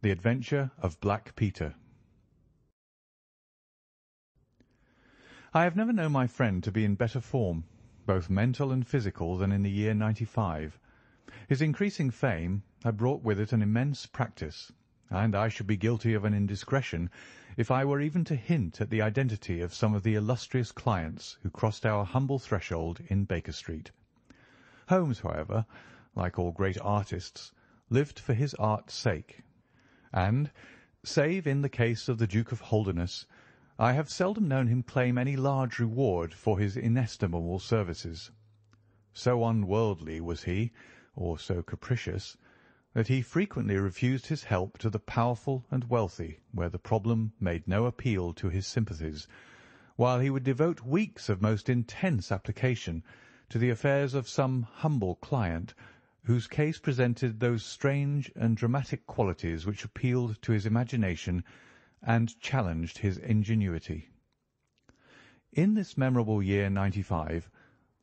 The Adventure of Black Peter. I have never known my friend to be in better form, both mental and physical, than in the year '95. His increasing fame had brought with it an immense practice, and I should be guilty of an indiscretion if I were even to hint at the identity of some of the illustrious clients who crossed our humble threshold in Baker Street. Holmes, however, like all great artists, lived for his art's sake, and, save in the case of the Duke of Holderness, I have seldom known him claim any large reward for his inestimable services. So unworldly was he, or so capricious, that he frequently refused his help to the powerful and wealthy where the problem made no appeal to his sympathies, while he would devote weeks of most intense application to the affairs of some humble client whose case presented those strange and dramatic qualities which appealed to his imagination and challenged his ingenuity. In this memorable year '95,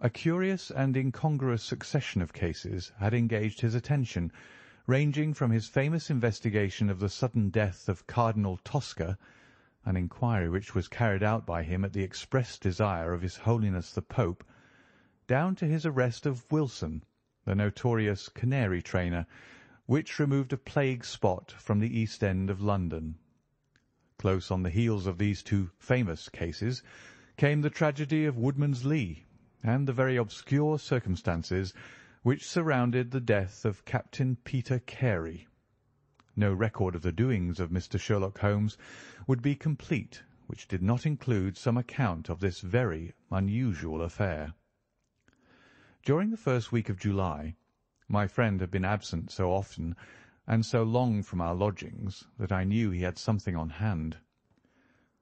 a curious and incongruous succession of cases had engaged his attention, ranging from his famous investigation of the sudden death of Cardinal Tosca, an inquiry which was carried out by him at the express desire of His Holiness the Pope, down to his arrest of Wilson, the notorious canary trainer, which removed a plague spot from the East End of London. Close on the heels of these two famous cases came the tragedy of Woodman's Lee, and the very obscure circumstances which surrounded the death of Captain Peter Carey. No record of the doings of Mr. Sherlock Holmes would be complete which did not include some account of this very unusual affair. During the first week of July, my friend had been absent so often and so long from our lodgings that I knew he had something on hand.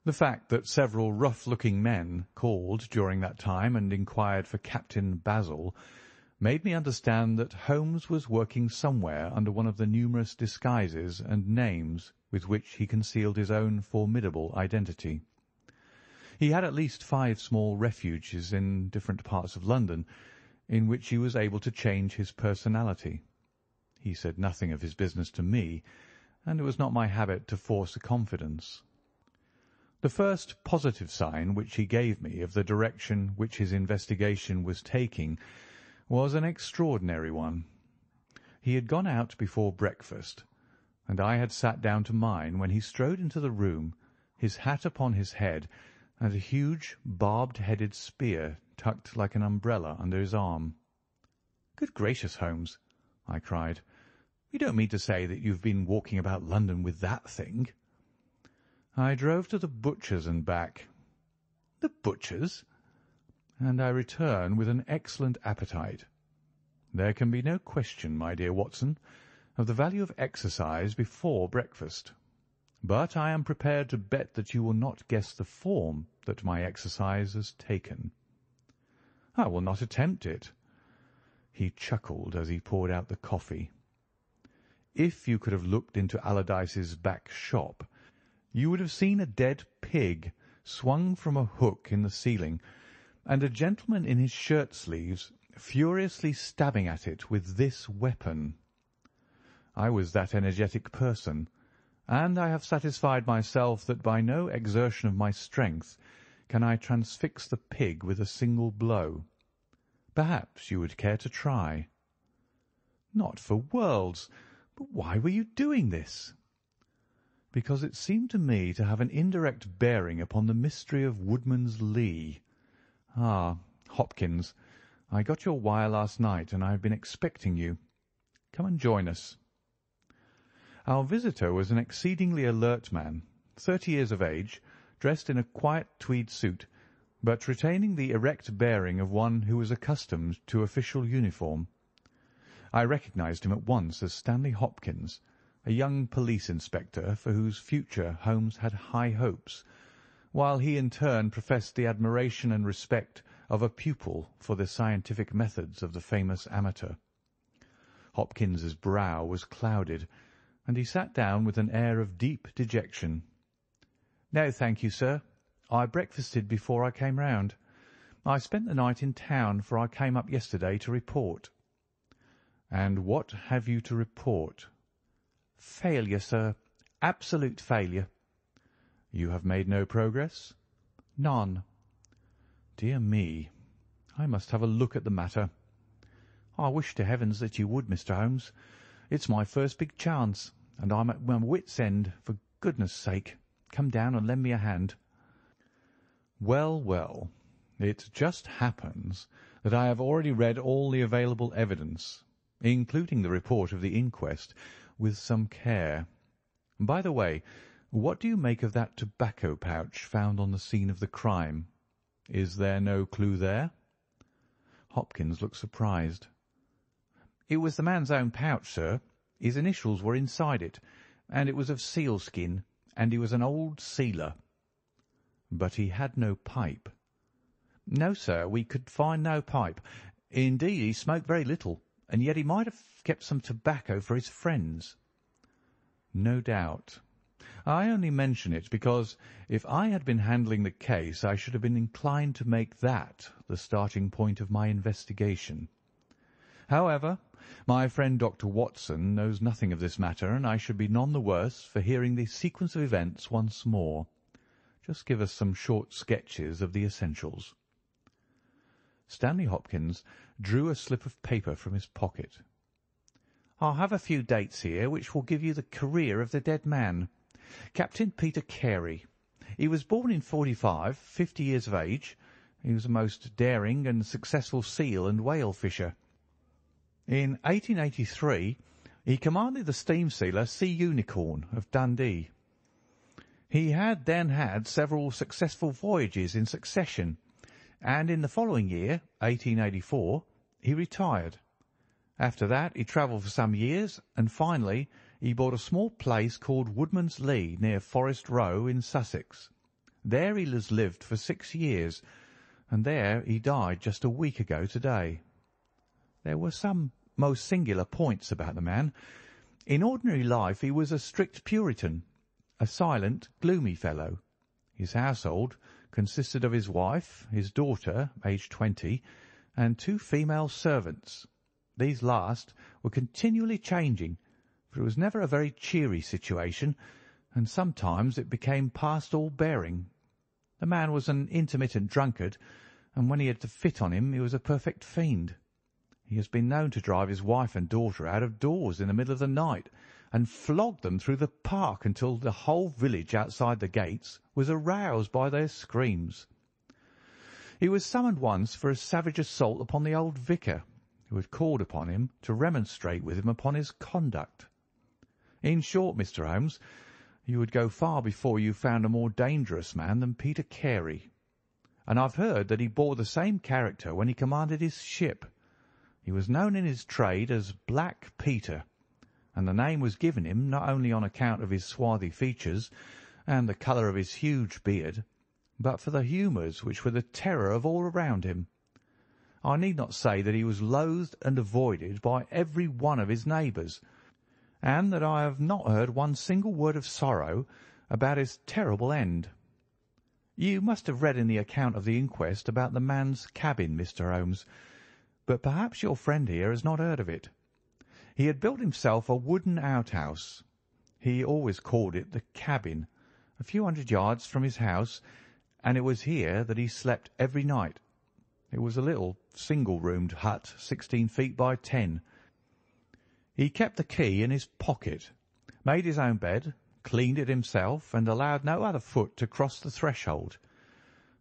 The fact that several rough-looking men called during that time and inquired for Captain Basil made me understand that Holmes was working somewhere under one of the numerous disguises and names with which he concealed his own formidable identity. He had at least 5 small refuges in different parts of London, in which he was able to change his personality. He said nothing of his business to me, and it was not my habit to force a confidence. The first positive sign which he gave me of the direction which his investigation was taking was an extraordinary one. He had gone out before breakfast, and I had sat down to mine when he strode into the room, his hat upon his head, and a huge barbed-headed spear tucked like an umbrella under his arm. "Good gracious, Holmes," I cried, "you don't mean to say that you've been walking about London with that thing?" "I drove to the butcher's and back." "The butcher's?" "And I return with an excellent appetite. There can be no question, my dear Watson, of the value of exercise before breakfast. But I am prepared to bet that you will not guess the form that my exercise has taken." "I will not attempt it." He chuckled as he poured out the coffee. "If you could have looked into Allardyce's back shop, you would have seen a dead pig swung from a hook in the ceiling, and a gentleman in his shirt-sleeves furiously stabbing at it with this weapon. I was that energetic person, and I have satisfied myself that by no exertion of my strength can I transfix the pig with a single blow. Perhaps you would care to try." "Not for worlds. But why were you doing this?" "Because it seemed to me to have an indirect bearing upon the mystery of Woodman's Lee. Ah, Hopkins, I got your wire last night, and I have been expecting you. Come and join us." Our visitor was an exceedingly alert man, 30 years of age, dressed in a quiet tweed suit, but retaining the erect bearing of one who was accustomed to official uniform. I recognized him at once as Stanley Hopkins, a young police inspector for whose future Holmes had high hopes, while he in turn professed the admiration and respect of a pupil for the scientific methods of the famous amateur. Hopkins's brow was clouded, and he sat down with an air of deep dejection. "No, thank you, sir. I breakfasted before I came round. I spent the night in town, for I came up yesterday to report." "And what have you to report?" "Failure, sir. Absolute failure." "You have made no progress?" "None." "Dear me, I must have a look at the matter." "I wish to heavens that you would, Mr. Holmes. It's my first big chance, and I'm at my wits' end. For goodness' sake, come down and lend me a hand." Well, well, it just happens that I have already read all the available evidence, including the report of the inquest, with some care. By the way, what do you make of that tobacco pouch found on the scene of the crime? Is there no clue there?" Hopkins looked surprised. "It was the man's own pouch, sir. His initials were inside it, and it was of sealskin, and he was an old sealer." "But he had no pipe?" "No, sir, we could find no pipe. Indeed, he smoked very little, and yet he might have kept some tobacco for his friends." "No doubt. I only mention it because if I had been handling the case I should have been inclined to make that the starting point of my investigation. However, my friend Dr. Watson knows nothing of this matter, and I should be none the worse for hearing the sequence of events once more. Just give us some short sketches of the essentials." Stanley Hopkins drew a slip of paper from his pocket. "I have a few dates here which will give you the career of the dead man. Captain Peter Carey. He was born in '45, 50 years of age. He was a most daring and successful seal and whale fisher. In 1883 he commanded the steam sealer Sea Unicorn of Dundee. He had then had several successful voyages in succession, and in the following year, 1884, he retired. After that he travelled for some years, and finally he bought a small place called Woodman's Lee near Forest Row in Sussex. There he has lived for 6 years, and there he died just a week ago today. There were some most singular points about the man. In ordinary life he was a strict Puritan, a silent, gloomy fellow. His household consisted of his wife, his daughter, aged 20, and 2 female servants. These last were continually changing, for it was never a very cheery situation, and sometimes it became past all bearing. The man was an intermittent drunkard, and when he had the fit on him he was a perfect fiend. He has been known to drive his wife and daughter out of doors in the middle of the night and flog them through the park until the whole village outside the gates was aroused by their screams. He was summoned once for a savage assault upon the old vicar, who had called upon him to remonstrate with him upon his conduct. In short, Mr. Holmes, you would go far before you found a more dangerous man than Peter Carey. And I've heard that he bore the same character when he commanded his ship. He was known in his trade as Black Peter, and the name was given him not only on account of his swarthy features and the colour of his huge beard, but for the humours which were the terror of all around him. I need not say that he was loathed and avoided by every one of his neighbours, and that I have not heard one single word of sorrow about his terrible end. You must have read in the account of the inquest about the man's cabin, Mr. Holmes, but perhaps your friend here has not heard of it. He had built himself a wooden outhouse. He always called it the cabin, a few hundred yards from his house, and it was here that he slept every night. It was a little single-roomed hut, 16 feet by 10. He kept the key in his pocket, made his own bed, cleaned it himself, and allowed no other foot to cross the threshold.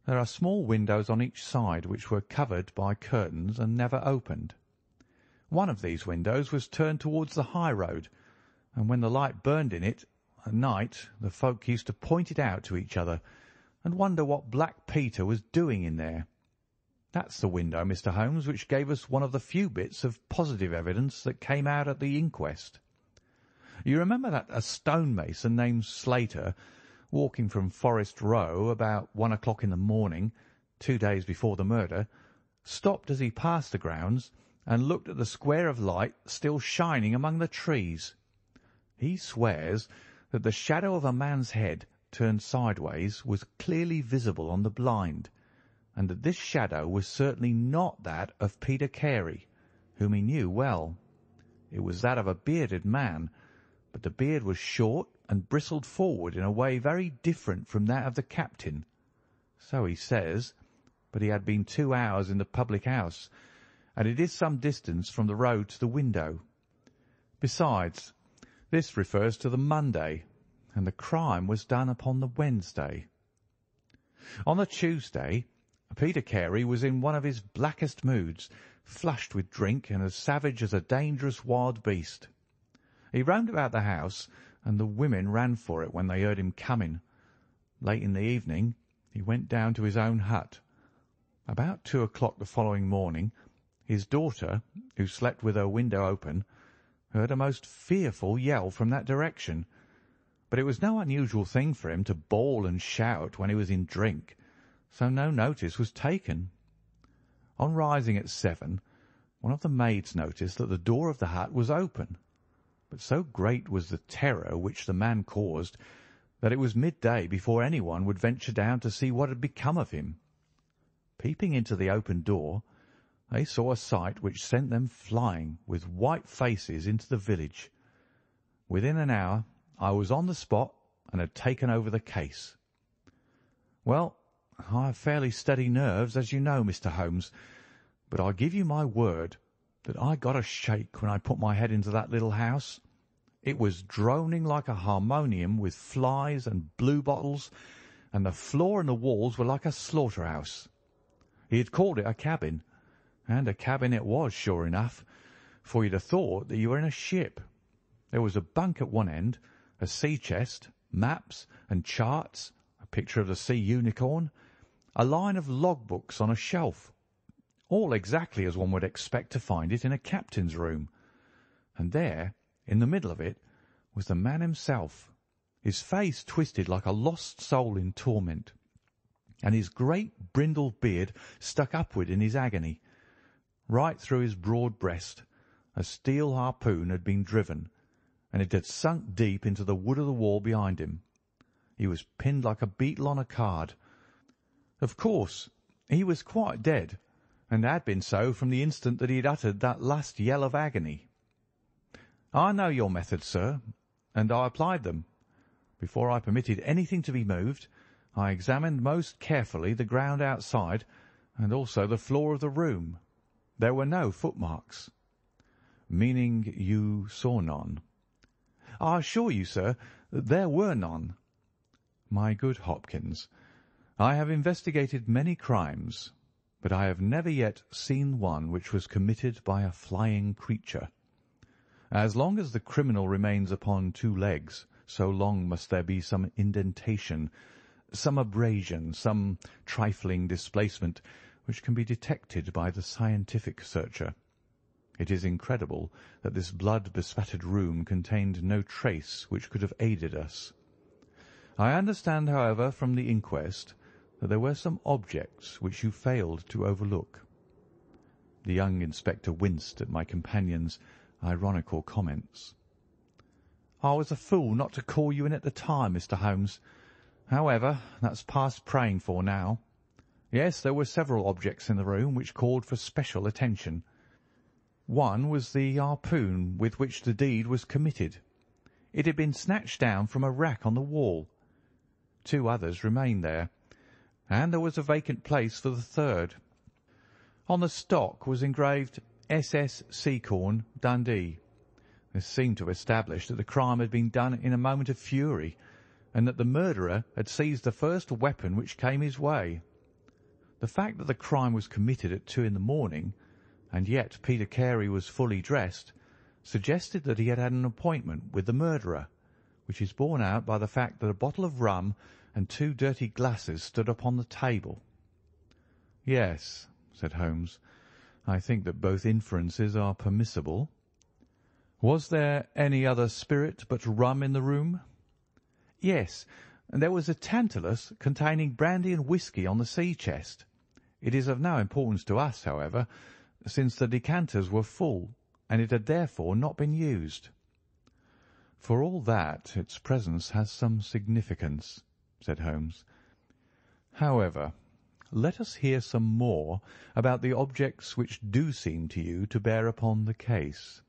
There are small windows on each side which were covered by curtains and never opened. One of these windows was turned towards the high road, and when the light burned in it at night the folk used to point it out to each other and wonder what Black Peter was doing in there. That's the window, Mr. Holmes, which gave us one of the few bits of positive evidence that came out at the inquest. You remember that a stonemason named Slater, walking from Forest Row about 1 o'clock in the morning, 2 days before the murder, stopped as he passed the grounds and looked at the square of light still shining among the trees. He swears that the shadow of a man's head turned sideways was clearly visible on the blind, and that this shadow was certainly not that of Peter Carey, whom he knew well. It was that of a bearded man, but the beard was short and bristled forward in a way very different from that of the captain. So he says, but he had been 2 hours in the public house, and it is some distance from the road to the window. Besides, this refers to the Monday, and the crime was done upon the Wednesday. On the Tuesday, Peter Carey was in one of his blackest moods, flushed with drink and as savage as a dangerous wild beast. He roamed about the house, and the women ran for it when they heard him coming. Late in the evening, he went down to his own hut. About 2 o'clock the following morning, his daughter, who slept with her window open, heard a most fearful yell from that direction, but it was no unusual thing for him to bawl and shout when he was in drink, so no notice was taken. On rising at 7, one of the maids noticed that the door of the hut was open, but so great was the terror which the man caused that it was midday before anyone would venture down to see what had become of him. Peeping into the open door, they saw a sight which sent them flying with white faces into the village. Within an hour I was on the spot and had taken over the case. Well, I have fairly steady nerves, as you know, Mr. Holmes, but I give you my word that I got a shake when I put my head into that little house. It was droning like a harmonium with flies and bluebottles, and the floor and the walls were like a slaughterhouse. He had called it a cabin, and a cabin it was, sure enough, for you'd have thought that you were in a ship. There was a bunk at one end, a sea chest, maps and charts, a picture of the sea unicorn, a line of logbooks on a shelf, all exactly as one would expect to find it in a captain's room. And there, in the middle of it, was the man himself, his face twisted like a lost soul in torment, and his great brindled beard stuck upward in his agony. Right through his broad breast a steel harpoon had been driven, and it had sunk deep into the wood of the wall behind him. He was pinned like a beetle on a card. Of course, he was quite dead, and had been so from the instant that he had uttered that last yell of agony. I know your methods, sir, and I applied them. Before I permitted anything to be moved, I examined most carefully the ground outside and also the floor of the room. There were no footmarks. Meaning you saw none? I assure you, sir, that there were none. My good Hopkins, I have investigated many crimes, but I have never yet seen one which was committed by a flying creature. As long as the criminal remains upon 2 legs, so long must there be some indentation, some abrasion, some trifling displacement, which can be detected by the scientific searcher. It is incredible that this blood-bespattered room contained no trace which could have aided us. I understand, however, from the inquest that there were some objects which you failed to overlook. The young inspector winced at my companion's ironical comments. I was a fool not to call you in at the time, Mr. Holmes. However, that's past praying for now. Yes, there were several objects in the room which called for special attention. One was the harpoon with which the deed was committed. It had been snatched down from a rack on the wall. 2 others remained there, and there was a vacant place for the third. On the stock was engraved SS Seacorn, Dundee. This seemed to establish that the crime had been done in a moment of fury, and that the murderer had seized the first weapon which came his way. The fact that the crime was committed at 2 in the morning, and yet Peter Carey was fully dressed, suggested that he had had an appointment with the murderer, which is borne out by the fact that a bottle of rum and 2 dirty glasses stood upon the table. Yes, said Holmes, I think that both inferences are permissible. Was there any other spirit but rum in the room? Yes, and there was a tantalus containing brandy and whisky on the sea chest. It is of no importance to us, however, since the decanters were full, and it had therefore not been used. For all that, its presence has some significance, said Holmes. However, let us hear some more about the objects which do seem to you to bear upon the case.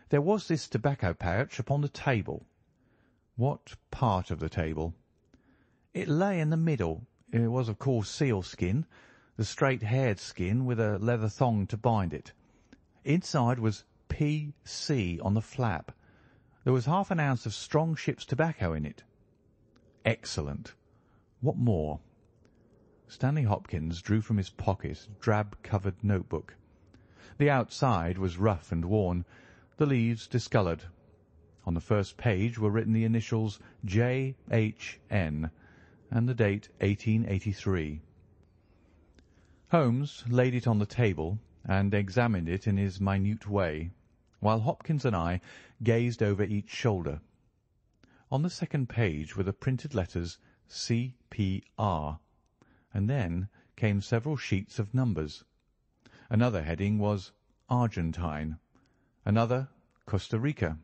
There was this tobacco pouch upon the table. "What part of the table?" "It lay in the middle. It was, of course, sealskin, the straight-haired skin with a leather thong to bind it. Inside was P.C. on the flap. There was half an ounce of strong ship's tobacco in it." "Excellent. What more?" Stanley Hopkins drew from his pocket a drab-covered notebook. The outside was rough and worn, the leaves discoloured. On the first page were written the initials J.H.N. and the date 1883. Holmes laid it on the table and examined it in his minute way, while Hopkins and I gazed over each shoulder. On the second page were the printed letters C.P.R., and then came several sheets of numbers. Another heading was Argentine, another Costa Rica,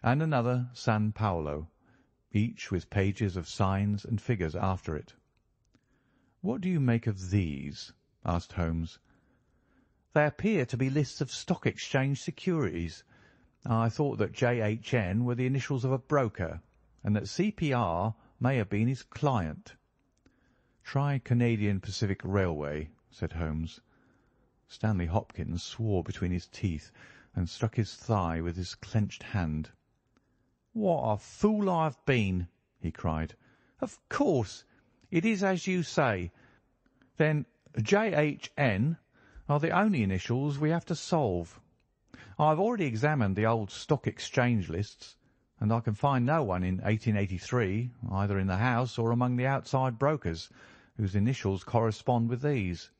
and another San Paulo, each with pages of signs and figures after it. "What do you make of these?" asked Holmes. "They appear to be lists of stock exchange securities. I thought that J.H.N. were the initials of a broker, and that C.P.R. may have been his client." "Try Canadian Pacific Railway," said Holmes. Stanley Hopkins swore between his teeth and struck his thigh with his clenched hand. "What a fool I've been!" he cried. "Of course, it is as you say. Then J.H.N. are the only initials we have to solve. I've already examined the old stock exchange lists, and I can find no one in 1883, either in the house or among the outside brokers, whose initials correspond with these.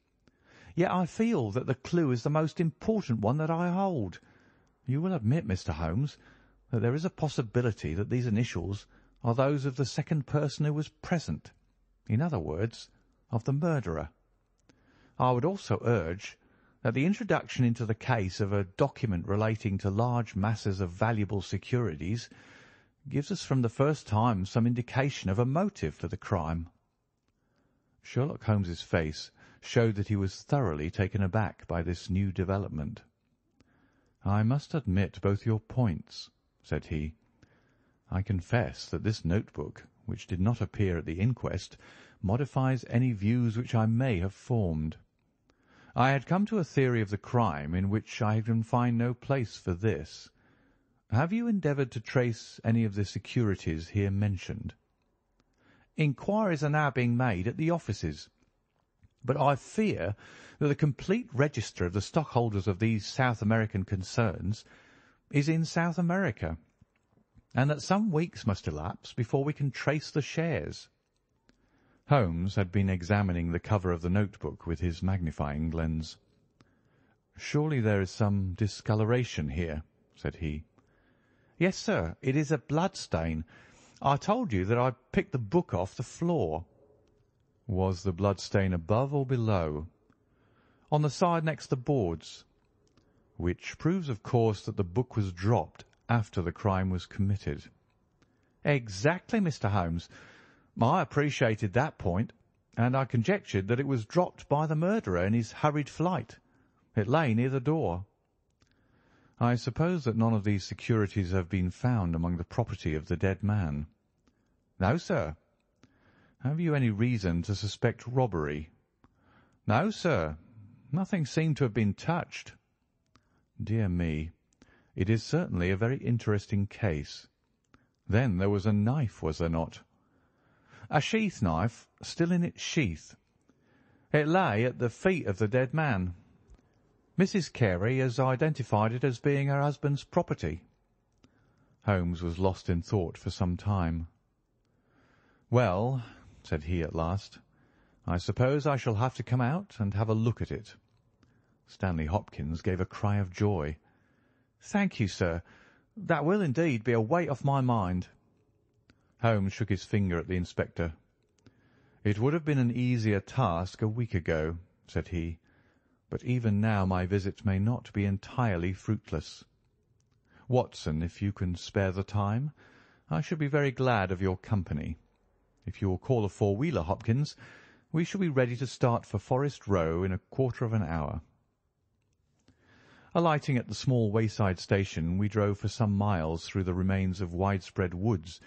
Yet I feel that the clue is the most important one that I hold. You will admit, Mr. Holmes, that there is a possibility that these initials are those of the second person who was present, in other words, of the murderer. I would also urge that the introduction into the case of a document relating to large masses of valuable securities gives us from the first time some indication of a motive for the crime." Sherlock Holmes's face showed that he was thoroughly taken aback by this new development. "I must admit both your points," said he. "I confess that this notebook, which did not appear at the inquest, modifies any views which I may have formed. I had come to a theory of the crime in which I can find no place for this. Have you endeavoured to trace any of the securities here mentioned?" "Inquiries are now being made at the offices, but I fear that the complete register of the stockholders of these South American concerns is in South America, and that some weeks must elapse before we can trace the shares." Holmes had been examining the cover of the notebook with his magnifying lens. "Surely there is some discoloration here," said he. "Yes, sir, it is a blood stain. I told you that I picked the book off the floor." "Was the blood stain above or below?" "On the side next the boards." "Which proves, of course, that the book was dropped after the crime was committed." "Exactly, Mr. Holmes. I appreciated that point, and I conjectured that it was dropped by the murderer in his hurried flight. It lay near the door." "I suppose that none of these securities have been found among the property of the dead man?" "No, sir." "Have you any reason to suspect robbery?" "No, sir. Nothing seemed to have been touched." "Dear me, it is certainly a very interesting case. Then there was a knife, was there not?" "A sheath knife, still in its sheath. It lay at the feet of the dead man. Mrs. Carey has identified it as being her husband's property." Holmes was lost in thought for some time. "Well," said he at last, "I suppose I shall have to come out and have a look at it." Stanley Hopkins gave a cry of joy. "Thank you, sir. That will indeed be a weight off my mind." Holmes shook his finger at the inspector. "It would have been an easier task a week ago," said he, "but even now my visit may not be entirely fruitless. Watson, if you can spare the time, I should be very glad of your company. If you will call a four-wheeler, Hopkins, we shall be ready to start for Forest Row in a quarter of an hour." Alighting at the small wayside station, we drove for some miles through the remains of widespread woods,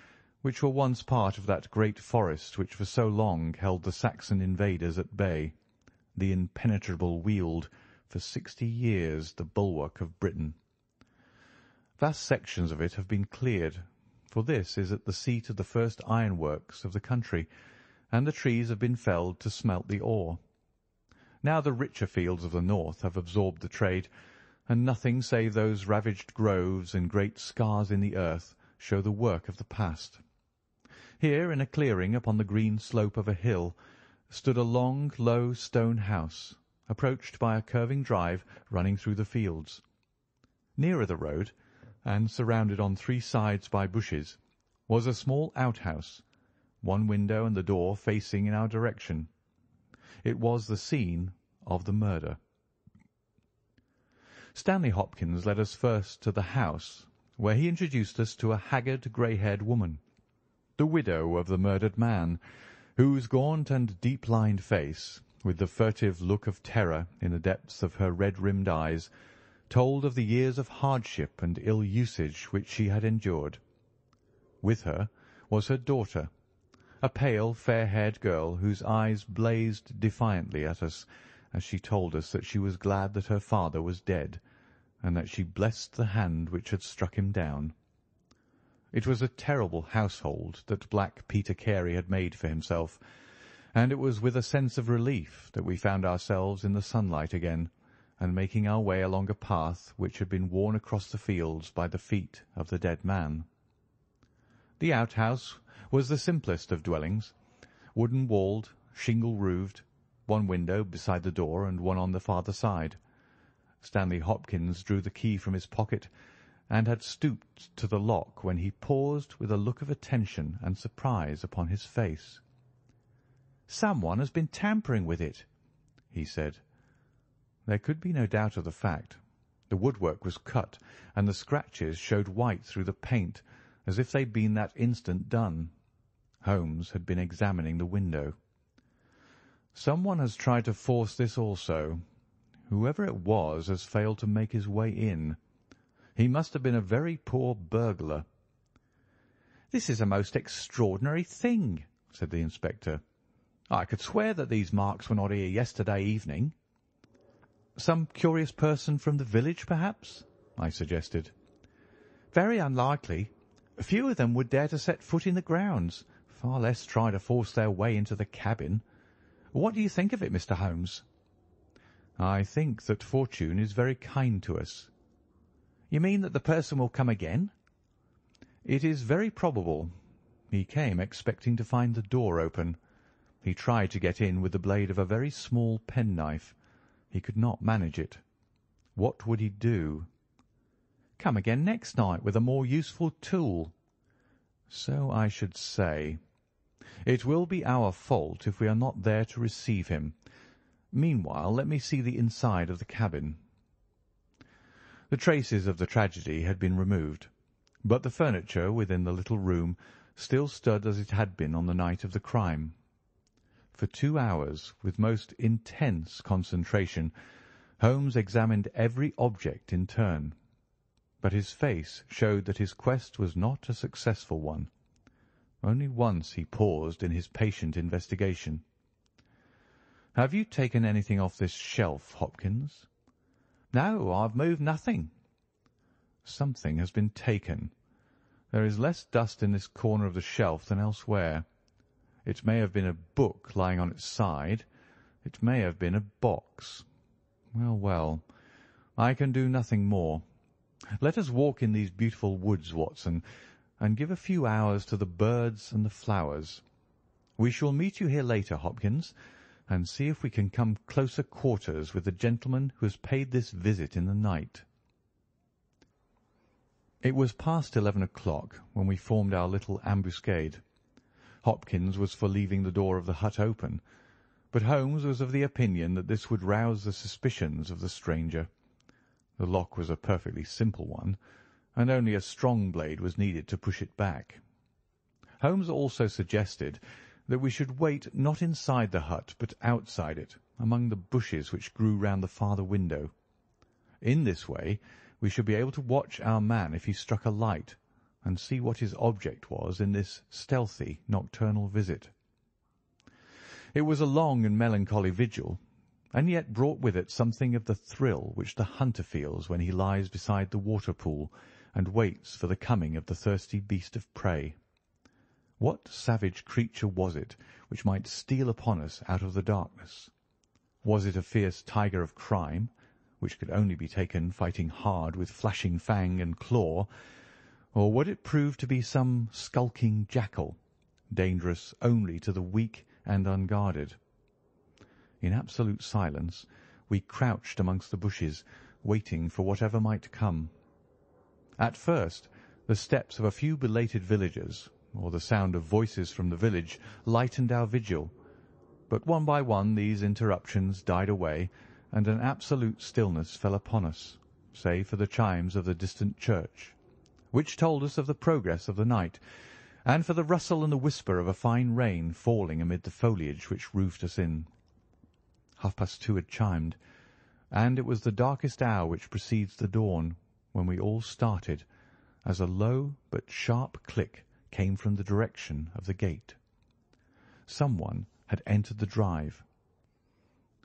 which were once part of that great forest which for so long held the Saxon invaders at bay, the impenetrable Weald, for 60 years the bulwark of Britain. Vast sections of it have been cleared, for this is at the seat of the first ironworks of the country, and the trees have been felled to smelt the ore. Now the richer fields of the north have absorbed the trade, and nothing save those ravaged groves and great scars in the earth show the work of the past. Here, in a clearing upon the green slope of a hill, stood a long, low stone house, approached by a curving drive running through the fields. Nearer the road, and surrounded on 3 sides by bushes, was a small outhouse, one window and the door facing in our direction. It was the scene of the murder. Stanley Hopkins led us first to the house, where he introduced us to a haggard, grey-haired woman, the widow of the murdered man, whose gaunt and deep-lined face, with the furtive look of terror in the depths of her red-rimmed eyes, told of the years of hardship and ill usage which she had endured. With her was her daughter, a pale, fair-haired girl whose eyes blazed defiantly at us as she told us that she was glad that her father was dead, and that she blessed the hand which had struck him down. It was a terrible household that Black Peter Carey had made for himself, and it was with a sense of relief that we found ourselves in the sunlight again, and making our way along a path which had been worn across the fields by the feet of the dead man. The outhouse was the simplest of dwellings, wooden-walled, shingle-roofed, one window beside the door and one on the farther side. Stanley Hopkins drew the key from his pocket, and had stooped to the lock when he paused with a look of attention and surprise upon his face. "Someone has been tampering with it," he said. There could be no doubt of the fact. The woodwork was cut, and the scratches showed white through the paint, as if they'd been that instant done. Holmes had been examining the window. "Someone has tried to force this also. Whoever it was has failed to make his way in. He must have been a very poor burglar." "This is a most extraordinary thing," said the inspector. "I could swear that these marks were not here yesterday evening." "Some curious person from the village, perhaps?" I suggested. "Very unlikely. Few of them would dare to set foot in the grounds, far less try to force their way into the cabin. What do you think of it, Mr. Holmes?" "I think that fortune is very kind to us." "You mean that the person will come again?" "It is very probable. He came expecting to find the door open. He tried to get in with the blade of a very small penknife. He could not manage it. What would he do?" "Come again next night with a more useful tool." "So I should say. It will be our fault if we are not there to receive him. Meanwhile, let me see the inside of the cabin." The traces of the tragedy had been removed, but the furniture within the little room still stood as it had been on the night of the crime. For 2 hours, with most intense concentration, Holmes examined every object in turn, but his face showed that his quest was not a successful one. Only once he paused in his patient investigation. "Have you taken anything off this shelf, Hopkins?" "No, I've moved nothing." "Something has been taken. There is less dust in this corner of the shelf than elsewhere. It may have been a book lying on its side. It may have been a box. Well, well, I can do nothing more. Let us walk in these beautiful woods, Watson, and give a few hours to the birds and the flowers. We shall meet you here later, Hopkins, and see if we can come closer quarters with the gentleman who has paid this visit in the night." It was past 11 o'clock when we formed our little ambuscade. Hopkins was for leaving the door of the hut open, but Holmes was of the opinion that this would rouse the suspicions of the stranger. The lock was a perfectly simple one, and only a strong blade was needed to push it back. Holmes also suggested that we should wait not inside the hut but outside it, among the bushes which grew round the farther window. In this way we should be able to watch our man if he struck a light, and see what his object was in this stealthy nocturnal visit. It was a long and melancholy vigil, and yet brought with it something of the thrill which the hunter feels when he lies beside the water-pool and waits for the coming of the thirsty beast of prey. What savage creature was it which might steal upon us out of the darkness? Was it a fierce tiger of crime, which could only be taken fighting hard with flashing fang and claw, or would it prove to be some skulking jackal, dangerous only to the weak and unguarded? In absolute silence we crouched amongst the bushes, waiting for whatever might come. At first the steps of a few belated villagers, or the sound of voices from the village, lightened our vigil, but one by one these interruptions died away, and an absolute stillness fell upon us, save for the chimes of the distant church, which told us of the progress of the night, and for the rustle and the whisper of a fine rain falling amid the foliage which roofed us in. 2:30 had chimed, and it was the darkest hour which precedes the dawn when we all started, as a low but sharp click came from the direction of the gate. Someone had entered the drive.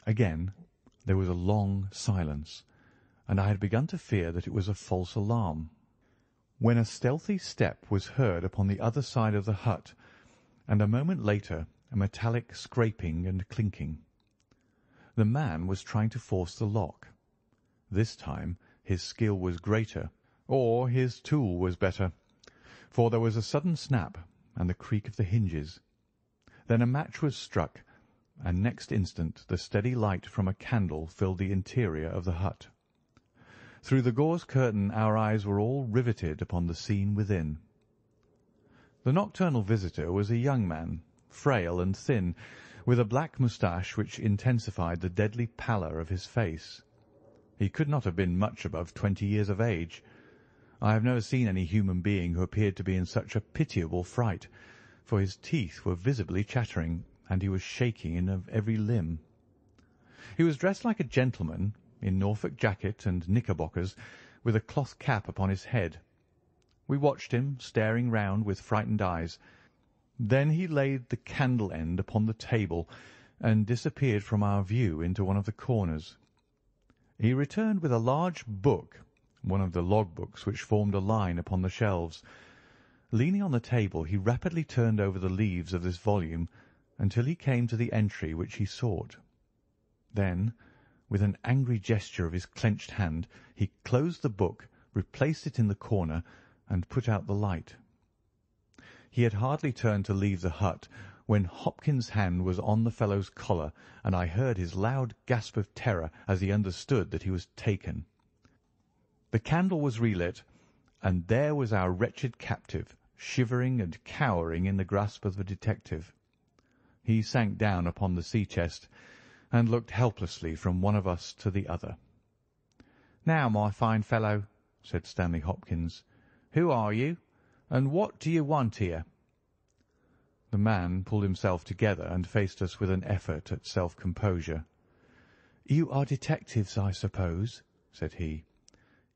Again there was a long silence, and I had begun to fear that it was a false alarm, when a stealthy step was heard upon the other side of the hut, and a moment later a metallic scraping and clinking. The man was trying to force the lock. This time his skill was greater, or his tool was better, for there was a sudden snap and the creak of the hinges. Then a match was struck, and next instant the steady light from a candle filled the interior of the hut. Through the gauze curtain our eyes were all riveted upon the scene within. The nocturnal visitor was a young man, frail and thin, with a black moustache which intensified the deadly pallor of his face. He could not have been much above 20 years of age. I have never seen any human being who appeared to be in such a pitiable fright, for his teeth were visibly chattering, and he was shaking in every limb. He was dressed like a gentleman, in Norfolk jacket and knickerbockers, with a cloth cap upon his head. We watched him, staring round with frightened eyes. Then he laid the candle end upon the table and disappeared from our view into one of the corners. He returned with a large book, one of the log-books which formed a line upon the shelves. Leaning on the table, he rapidly turned over the leaves of this volume until he came to the entry which he sought. Then, with an angry gesture of his clenched hand, he closed the book, replaced it in the corner, and put out the light. He had hardly turned to leave the hut when Hopkins's hand was on the fellow's collar, and I heard his loud gasp of terror as he understood that he was taken. The candle was relit, and there was our wretched captive, shivering and cowering in the grasp of the detective. He sank down upon the sea-chest and looked helplessly from one of us to the other. "Now, my fine fellow," said Stanley Hopkins, "who are you, and what do you want here?" The man pulled himself together and faced us with an effort at self-composure. "You are detectives, I suppose," said he.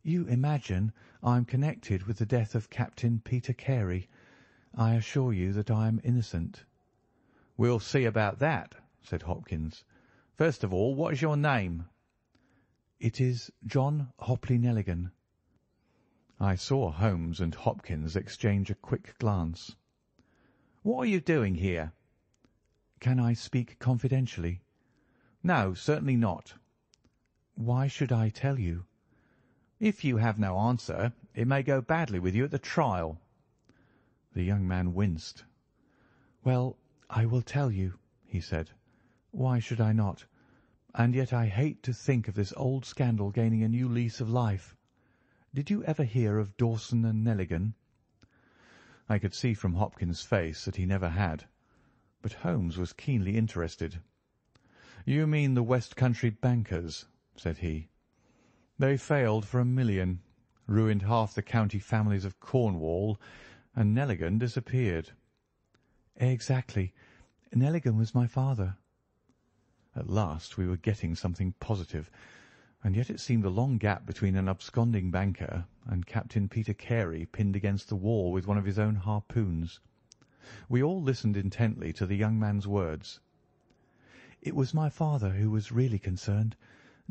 "You imagine I am connected with the death of Captain Peter Carey. I assure you that I am innocent." "We'll see about that," said Hopkins. "First of all, what is your name?" "It is John Hopley Nelligan." I saw Holmes and Hopkins exchange a quick glance. "What are you doing here?" "Can I speak confidentially?" "No, certainly not." "Why should I tell you?" "If you have no answer, it may go badly with you at the trial." The young man winced. "Well, I will tell you," he said. "Why should I not? And yet I hate to think of this old scandal gaining a new lease of life. Did you ever hear of Dawson and Nelligan?" I could see from Hopkins' face that he never had, but Holmes was keenly interested. "You mean the West Country bankers," said he. "They failed for £1 million, ruined half the county families of Cornwall, and Nelligan disappeared." "Exactly. Nelligan was my father." At last we were getting something positive, and yet it seemed a long gap between an absconding banker and Captain Peter Carey pinned against the wall with one of his own harpoons. We all listened intently to the young man's words. "It was my father who was really concerned.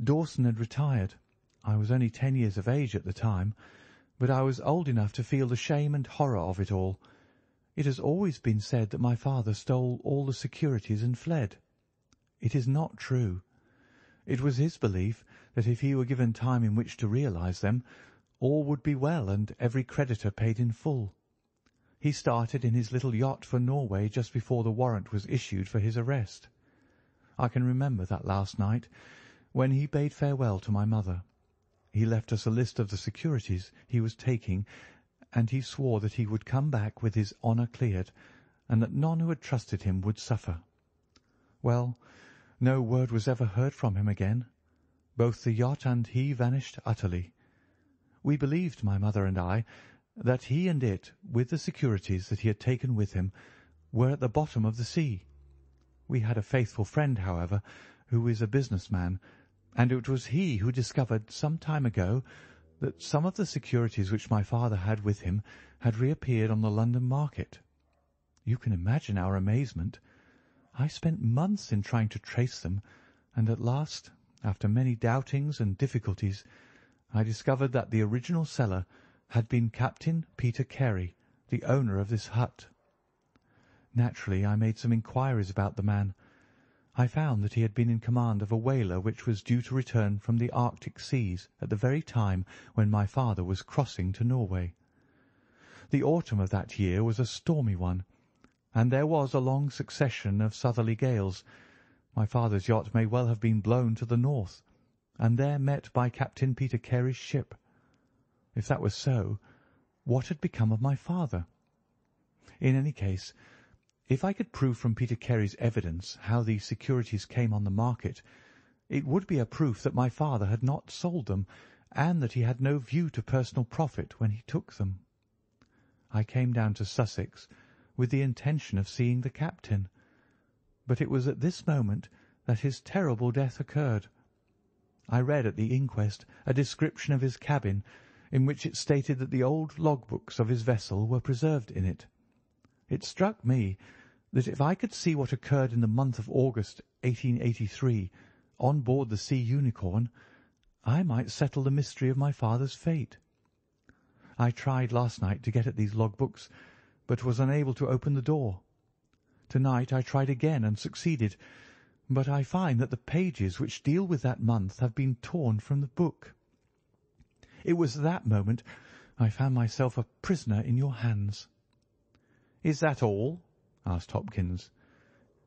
Dawson had retired. I was only 10 years of age at the time, but I was old enough to feel the shame and horror of it all. It has always been said that my father stole all the securities and fled. It is not true. It was his belief that if he were given time in which to realize them, all would be well and every creditor paid in full. He started in his little yacht for Norway just before the warrant was issued for his arrest. I can remember that last night, when he bade farewell to my mother. He left us a list of the securities he was taking, and he swore that he would come back with his honour cleared, and that none who had trusted him would suffer. Well, no word was ever heard from him again. Both the yacht and he vanished utterly. We believed, my mother and I, that he and it, with the securities that he had taken with him, were at the bottom of the sea. We had a faithful friend, however, who is a business man, and it was he who discovered some time ago that some of the securities which my father had with him had reappeared on the London market. You can imagine our amazement. I spent months in trying to trace them, and at last, after many doubtings and difficulties, I discovered that the original seller had been Captain Peter Carey, the owner of this hut. Naturally, I made some inquiries about the man. I found that he had been in command of a whaler which was due to return from the Arctic seas at the very time when my father was crossing to Norway. The autumn of that year was a stormy one, and there was a long succession of southerly gales. My father's yacht may well have been blown to the north, and there met by Captain Peter Carey's ship. If that was so, what had become of my father? In any case, if I could prove from Peter Carey's evidence how these securities came on the market, it would be a proof that my father had not sold them, and that he had no view to personal profit when he took them. I came down to Sussex with the intention of seeing the captain, but it was at this moment that his terrible death occurred. I read at the inquest a description of his cabin, in which it stated that the old logbooks of his vessel were preserved in it. It struck me that if I could see what occurred in the month of August 1883 on board the Sea Unicorn, I might settle the mystery of my father's fate. I tried last night to get at these logbooks, but was unable to open the door. To-night I tried again and succeeded, but I find that the pages which deal with that month have been torn from the book. It was at that moment I found myself a prisoner in your hands." "Is that all?" asked Hopkins.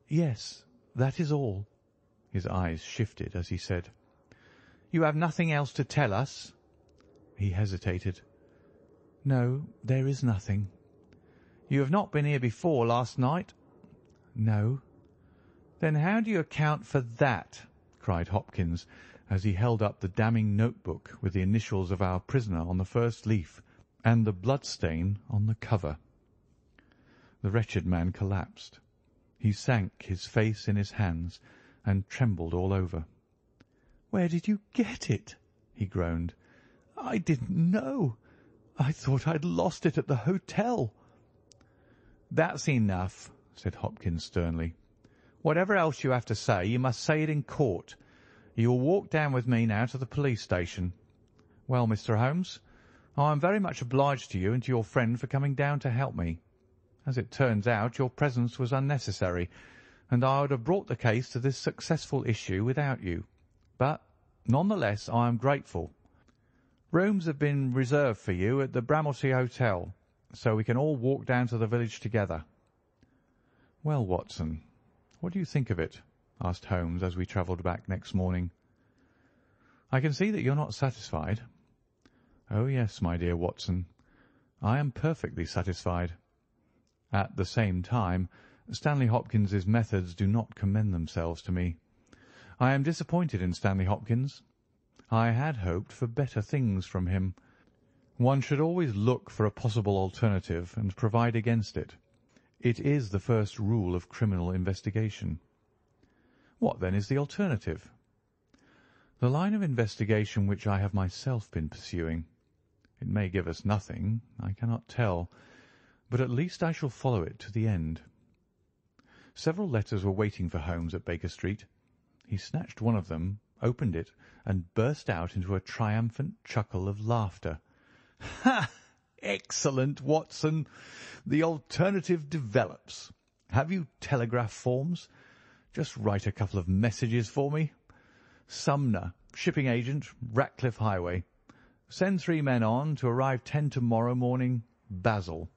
"Yes, that is all." His eyes shifted as he said, "You have nothing else to tell us?" He hesitated. "No, there is nothing." "You have not been here before last night?" "No." "Then how do you account for that?" cried Hopkins, as he held up the damning notebook with the initials of our prisoner on the first leaf and the blood stain on the cover. The wretched man collapsed. He sank his face in his hands and trembled all over. "Where did you get it?" he groaned. "I didn't know. I thought I'd lost it at the hotel." "That's enough," said Hopkins sternly. "Whatever else you have to say, you must say it in court. You will walk down with me now to the police station. Well, Mr. Holmes, I am very much obliged to you and to your friend for coming down to help me. As it turns out, your presence was unnecessary, and I would have brought the case to this successful issue without you. But, none the less, I am grateful. Rooms have been reserved for you at the Bramley Hotel, so we can all walk down to the village together." "Well, Watson, what do you think of it?" asked Holmes as we travelled back next morning. "I can see that you're not satisfied." "Oh, yes, my dear Watson, I am perfectly satisfied. At the same time, Stanley Hopkins's methods do not commend themselves to me. I am disappointed in Stanley Hopkins. I had hoped for better things from him. One should always look for a possible alternative and provide against it. It is the first rule of criminal investigation." "What, then, is the alternative?" The line of investigation which I have myself been pursuing. It may give us nothing, I cannot tell, but at least I shall follow it to the end. Several letters were waiting for Holmes at Baker Street. He snatched one of them, opened it, and burst out into a triumphant chuckle of laughter. "Ha! Excellent, Watson! The alternative develops. Have you telegraph forms? Just write a couple of messages for me. Sumner, shipping agent, Ratcliffe Highway. Send 3 men on to arrive 10 tomorrow morning, Basil.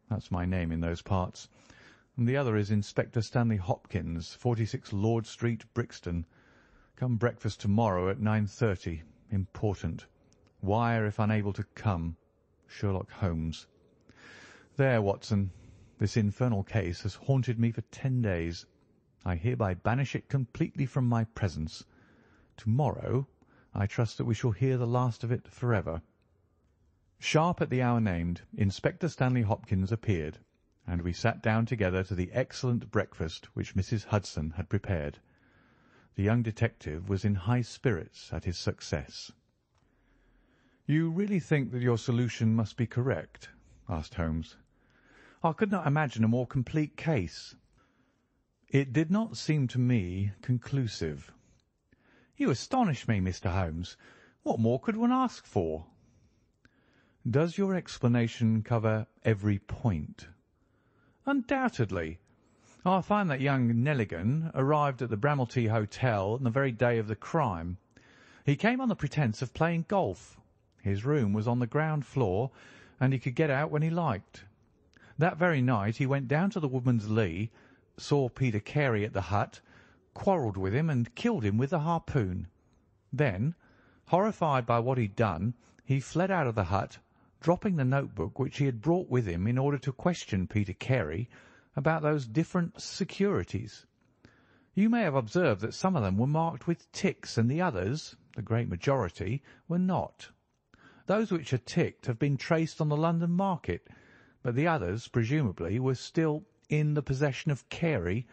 That's my name in those parts. And the other is Inspector Stanley Hopkins, 46 Lord Street, Brixton. Come breakfast tomorrow at 9:30. Important. Wire if unable to come. Sherlock Holmes. There, Watson. This infernal case has haunted me for 10 days. I hereby banish it completely from my presence. Tomorrow I trust that we shall hear the last of it forever." Sharp at the hour named, Inspector Stanley Hopkins appeared, and we sat down together to the excellent breakfast which Mrs. Hudson had prepared. The young detective was in high spirits at his success. "You really think that your solution must be correct?" asked Holmes. "I could not imagine a more complete case." "It did not seem to me conclusive." "You astonish me, Mr. Holmes. What more could one ask for?" "Does your explanation cover every point?" "Undoubtedly. I find that young Nelligan arrived at the Bramley Hotel on the very day of the crime. He came on the pretence of playing golf. His room was on the ground floor, and he could get out when he liked. That very night he went down to the Woodman's Lee, saw Peter Carey at the hut, quarrelled with him and killed him with the harpoon. Then, horrified by what he'd done, he fled out of the hut, dropping the notebook which he had brought with him in order to question Peter Carey about those different securities. You may have observed that some of them were marked with ticks and the others, the great majority, were not. Those which are ticked have been traced on the London market, but the others, presumably, were still in the possession of Carey,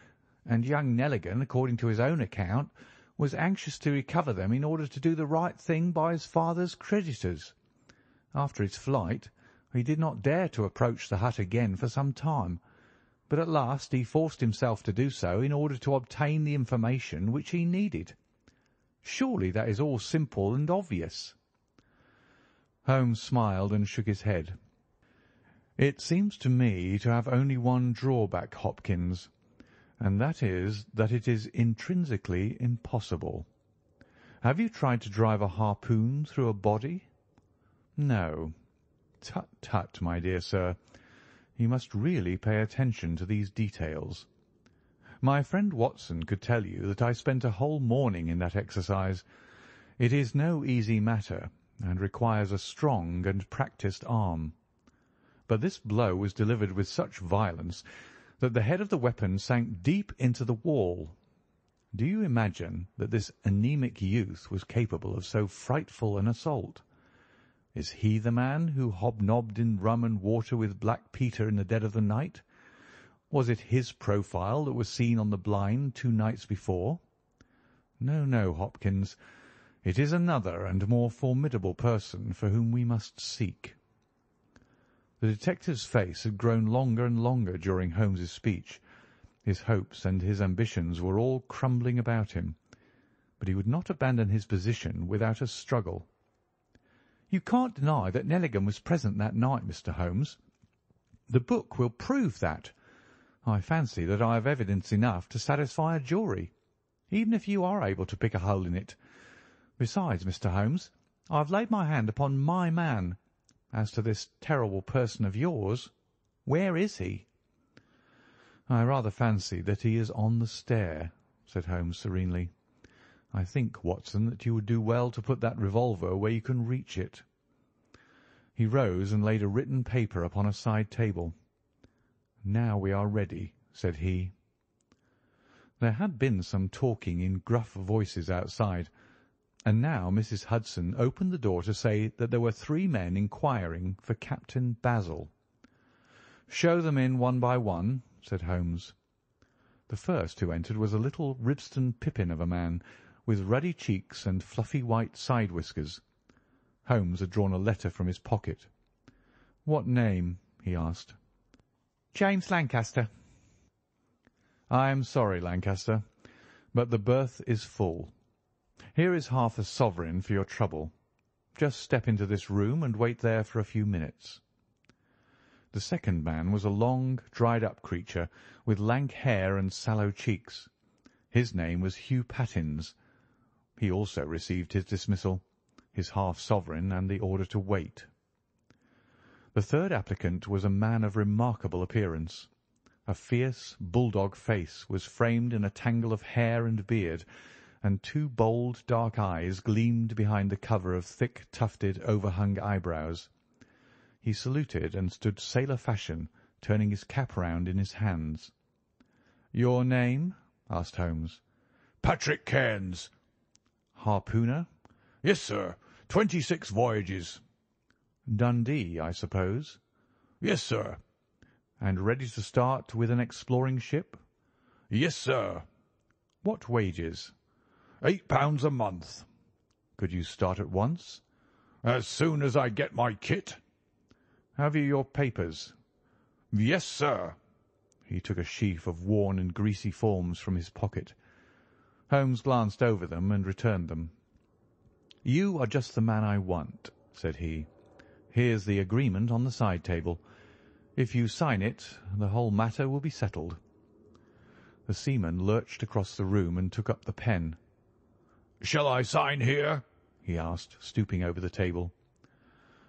and young Nelligan, according to his own account, was anxious to recover them in order to do the right thing by his father's creditors. After his flight, he did not dare to approach the hut again for some time, but at last he forced himself to do so in order to obtain the information which he needed. Surely that is all simple and obvious." Holmes smiled and shook his head. "It seems to me to have only one drawback, Hopkins, and that is that it is intrinsically impossible. Have you tried to drive a harpoon through a body?" "No." "Tut, tut, my dear sir. You must really pay attention to these details. My friend Watson could tell you that I spent a whole morning in that exercise. It is no easy matter, and requires a strong and practised arm. But this blow was delivered with such violence that the head of the weapon sank deep into the wall. Do you imagine that this anemic youth was capable of so frightful an assault? Is he the man who hobnobbed in rum and water with Black Peter in the dead of the night? Was it his profile that was seen on the blind 2 nights before? No, no, Hopkins. It is another and more formidable person for whom we must seek." The detective's face had grown longer and longer during Holmes's speech. His hopes and his ambitions were all crumbling about him, but he would not abandon his position without a struggle. "You can't deny that Nelligan was present that night, Mr. Holmes. The book will prove that. I fancy that I have evidence enough to satisfy a jury, even if you are able to pick a hole in it. Besides, Mr. Holmes, I have laid my hand upon my man. As to this terrible person of yours, where is he?" "I rather fancy that he is on the stair," said Holmes serenely. "I think, Watson, that you would do well to put that revolver where you can reach it." He rose and laid a written paper upon a side table. "Now we are ready," said he. There had been some talking in gruff voices outside, and now Mrs. Hudson opened the door to say that there were 3 men inquiring for Captain Basil. "Show them in one by one," said Holmes. The first who entered was a little Ribston pippin of a man, with ruddy cheeks and fluffy white side whiskers. Holmes had drawn a letter from his pocket. "What name?" he asked. "James Lancaster." "I am sorry, Lancaster, but the berth is full. Here is half a sovereign for your trouble. Just step into this room and wait there for a few minutes." The second man was a long, dried-up creature with lank hair and sallow cheeks. His name was Hugh Pattins. He also received his dismissal, his half-sovereign, and the order to wait. The third applicant was a man of remarkable appearance. A fierce, bulldog face was framed in a tangle of hair and beard, and two bold, dark eyes gleamed behind the cover of thick, tufted, overhung eyebrows. He saluted and stood sailor fashion, turning his cap round in his hands. "Your name?" asked Holmes. "Patrick Cairns." "Harpooner?" "Yes, sir. 26 voyages." "Dundee, I suppose?" "Yes, sir." "And ready to start with an exploring ship?" "Yes, sir." "What wages?" £8 a month." "Could you start at once?" "As soon as I get my kit." "Have you your papers?" "Yes, sir." He took a sheaf of worn and greasy forms from his pocket. Holmes glanced over them and returned them. "You are just the man I want," said he. "Here's the agreement on the side table. If you sign it, the whole matter will be settled." The seaman lurched across the room and took up the pen. "Shall I sign here?" he asked, stooping over the table.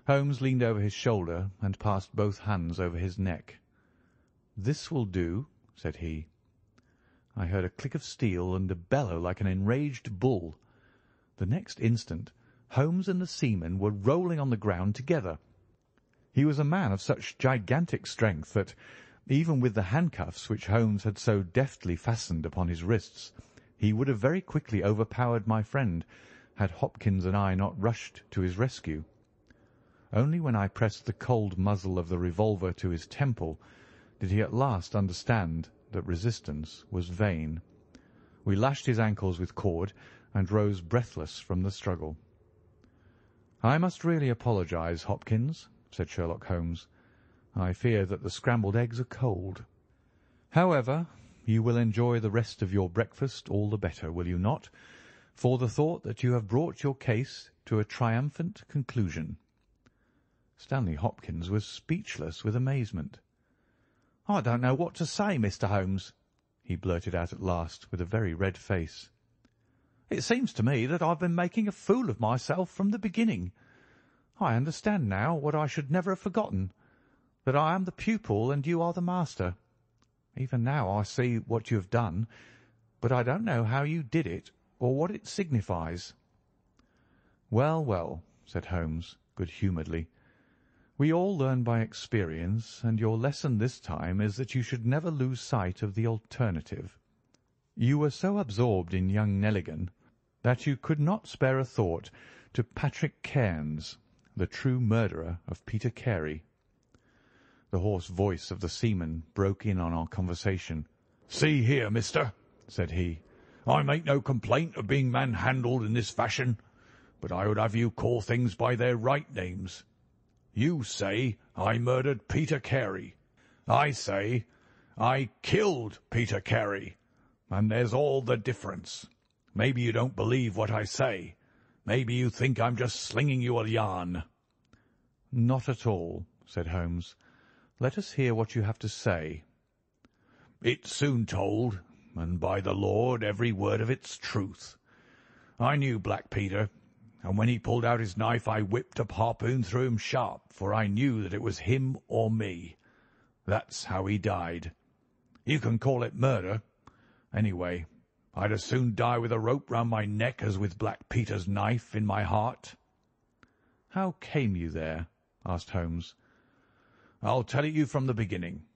Holmes leaned over his shoulder and passed both hands over his neck. "This will do," said he. I heard a click of steel and a bellow like an enraged bull. The next instant Holmes and the seaman were rolling on the ground together. He was a man of such gigantic strength that, even with the handcuffs which Holmes had so deftly fastened upon his wrists, he would have very quickly overpowered my friend, had Hopkins and I not rushed to his rescue. Only when I pressed the cold muzzle of the revolver to his temple did he at last understand that resistance was vain. We lashed his ankles with cord and rose breathless from the struggle. "I must really apologize, Hopkins," said Sherlock Holmes. "I fear that the scrambled eggs are cold. However, you will enjoy the rest of your breakfast all the better, will you not, for the thought that you have brought your case to a triumphant conclusion?" Stanley Hopkins was speechless with amazement. "I don't know what to say, Mr. Holmes," he blurted out at last, with a very red face. "It seems to me that I've been making a fool of myself from the beginning. I understand now what I should never have forgotten, that I am the pupil and you are the master. Even now I see what you have done, but I don't know how you did it or what it signifies." "Well, well," said Holmes, good-humouredly. "We all learn by experience, and your lesson this time is that you should never lose sight of the alternative. You were so absorbed in young Nelligan that you could not spare a thought to Patrick Cairns, the true murderer of Peter Carey." The hoarse voice of the seaman broke in on our conversation. "See here, mister," said he, "I make no complaint of being manhandled in this fashion, but I would have you call things by their right names. You say I murdered Peter Carey. I say I killed Peter Carey, and there's all the difference. Maybe you don't believe what I say. Maybe you think I'm just slinging you a yarn." "Not at all," said Holmes. "Let us hear what you have to say." "It's soon told, and by the Lord every word of it's truth. I knew Black Peter, and when he pulled out his knife I whipped a harpoon through him sharp, for I knew that it was him or me. That's how he died. You can call it murder. Anyway, I'd as soon die with a rope round my neck as with Black Peter's knife in my heart." "How came you there?" asked Holmes. "I'll tell it you from the beginning.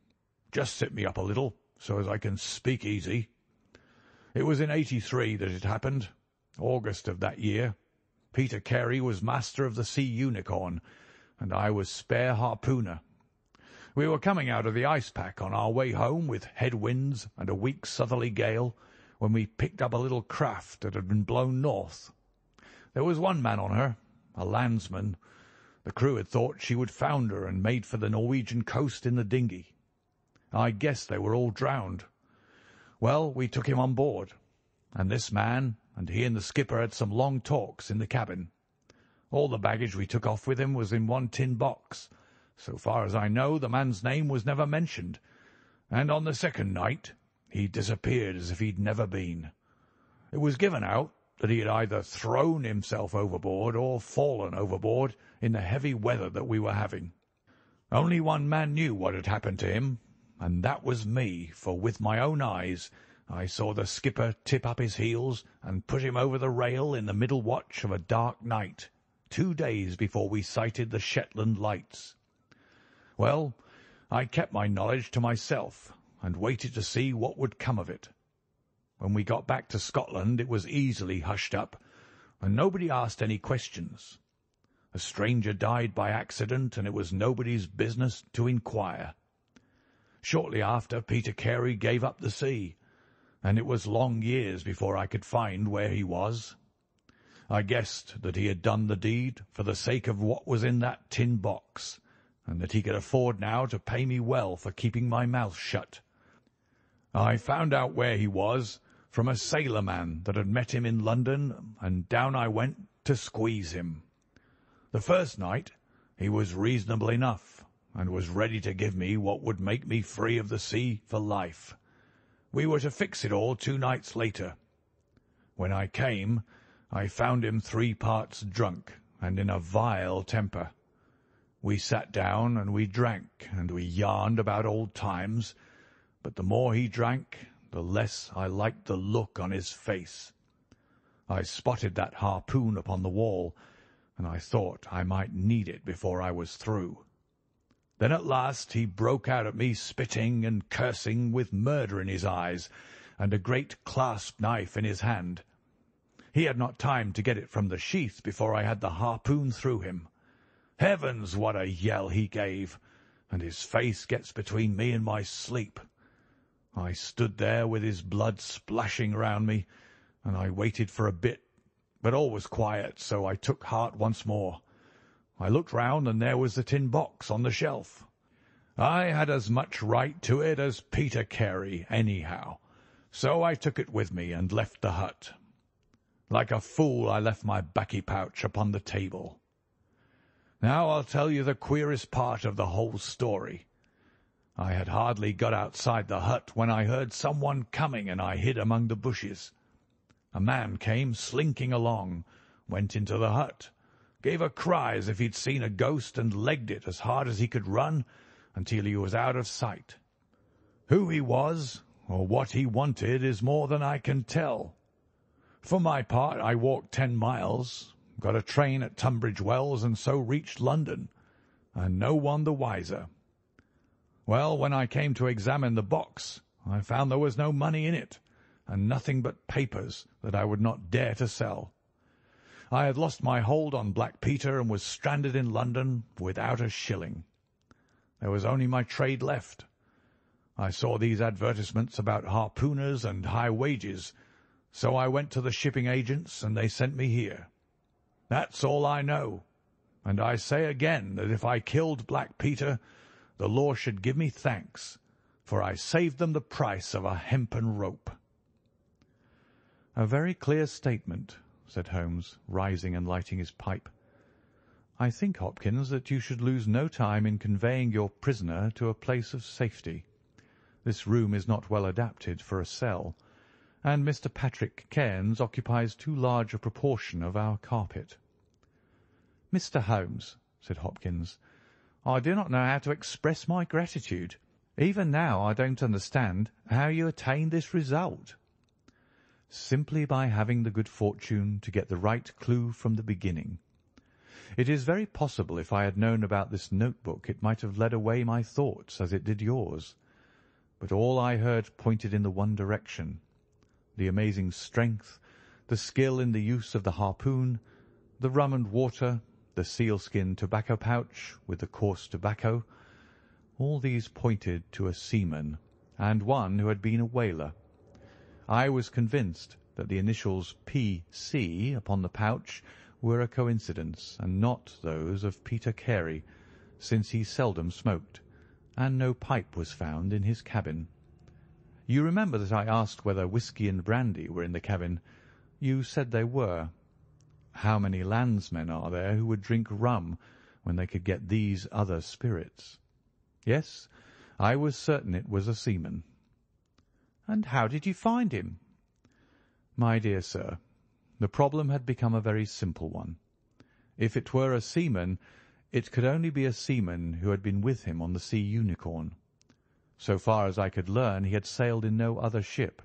Just sit me up a little, so as I can speak easy. It was in '83 that it happened, August of that year. Peter Carey was master of the Sea Unicorn, and I was spare harpooner. We were coming out of the ice pack on our way home with head winds and a weak southerly gale, when we picked up a little craft that had been blown north. There was one man on her, a landsman. The crew had thought she would founder and made for the Norwegian coast in the dinghy. I guess they were all drowned. Well, we took him on board, and this man and he and the skipper had some long talks in the cabin. All the baggage we took off with him was in one tin box. So far as I know, the man's name was never mentioned, and on the second night he disappeared as if he'd never been. It was given out that he had either thrown himself overboard or fallen overboard in the heavy weather that we were having. Only one man knew what had happened to him, and that was me, for with my own eyes I saw the skipper tip up his heels and put him over the rail in the middle watch of a dark night, 2 days before we sighted the Shetland lights. Well, I kept my knowledge to myself and waited to see what would come of it. When we got back to Scotland it was easily hushed up, and nobody asked any questions. A stranger died by accident, and it was nobody's business to inquire. Shortly after, Peter Carey gave up the sea, and it was long years before I could find where he was. I guessed that he had done the deed for the sake of what was in that tin box, and that he could afford now to pay me well for keeping my mouth shut. I found out where he was from a sailor-man that had met him in London, and down I went to squeeze him. The first night he was reasonable enough, and was ready to give me what would make me free of the sea for life. We were to fix it all 2 nights later. When I came, I found him 3 parts drunk and in a vile temper. We sat down and we drank and we yarned about old times, but the more he drank, the less I liked the look on his face. I spotted that harpoon upon the wall, and I thought I might need it before I was through. Then at last he broke out at me, spitting and cursing, with murder in his eyes and a great clasp knife in his hand. He had not time to get it from the sheath before I had the harpoon through him. Heavens, what a yell he gave, and his face gets between me and my sleep. I stood there with his blood splashing round me, and I waited for a bit, but all was quiet, so I took heart once more. I looked round, and there was the tin box on the shelf. I had as much right to it as Peter Carey, anyhow, so I took it with me and left the hut. Like a fool I left my baccy pouch upon the table. Now I'll tell you the queerest part of the whole story. I had hardly got outside the hut when I heard someone coming, and I hid among the bushes. A man came slinking along, went into the hut, gave a cry as if he'd seen a ghost, and legged it as hard as he could run until he was out of sight. Who he was or what he wanted is more than I can tell. For my part, I walked 10 miles, got a train at Tunbridge Wells, and so reached London, and no one the wiser. Well, when I came to examine the box, I found there was no money in it, and nothing but papers that I would not dare to sell. I had lost my hold on Black Peter and was stranded in London without a shilling. There was only my trade left. I saw these advertisements about harpooners and high wages, so I went to the shipping agents and they sent me here. That's all I know, and I say again that if I killed Black Peter, the law should give me thanks, for I saved them the price of a hempen rope." "A very clear statement," said Holmes, rising and lighting his pipe. "I think, Hopkins, that you should lose no time in conveying your prisoner to a place of safety. This room is not well adapted for a cell, and Mr. Patrick Cairns occupies too large a proportion of our carpet." "Mr. Holmes," said Hopkins, "I do not know how to express my gratitude. Even now I don't understand how you attained this result." "Simply by having the good fortune to get the right clue from the beginning. It is very possible if I had known about this notebook it might have led away my thoughts as it did yours. But all I heard pointed in the one direction. The amazing strength, the skill in the use of the harpoon, the rum and water, the sealskin tobacco pouch with the coarse tobacco, all these pointed to a seaman, and one who had been a whaler. I was convinced that the initials P.C. upon the pouch were a coincidence, and not those of Peter Carey, since he seldom smoked, and no pipe was found in his cabin. You remember that I asked whether whisky and brandy were in the cabin. You said they were. How many landsmen are there who would drink rum when they could get these other spirits? Yes, I was certain it was a seaman. And how did you find him? My dear sir, the problem had become a very simple one. If it were a seaman, it could only be a seaman who had been with him on the Sea Unicorn. So far as I could learn, he had sailed in no other ship.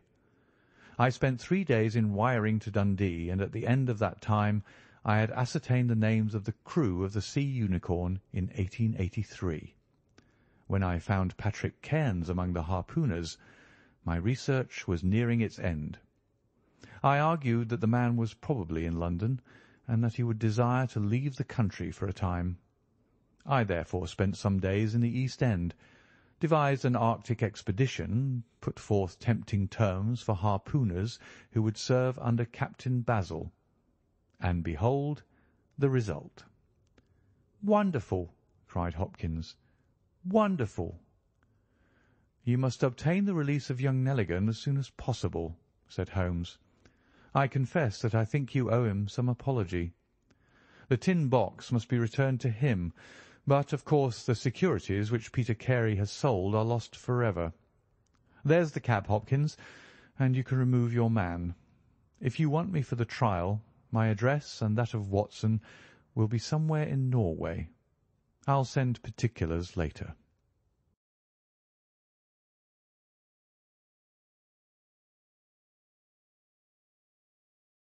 I spent 3 days in wiring to Dundee, and at the end of that time I had ascertained the names of the crew of the Sea Unicorn in 1883. When I found Patrick Cairns among the harpooners, my research was nearing its end. I argued that the man was probably in London, and that he would desire to leave the country for a time. I therefore spent some days in the East End, devised an Arctic expedition, put forth tempting terms for harpooners who would serve under Captain Basil, and behold the result. "Wonderful!" cried Hopkins. "Wonderful!" "You must obtain the release of young Nelligan as soon as possible," said Holmes. "I confess that I think you owe him some apology. The tin box must be returned to him, but, of course, the securities which Peter Carey has sold are lost forever. There's the cab, Hopkins, and you can remove your man. If you want me for the trial, my address and that of Watson will be somewhere in Norway. I'll send particulars later."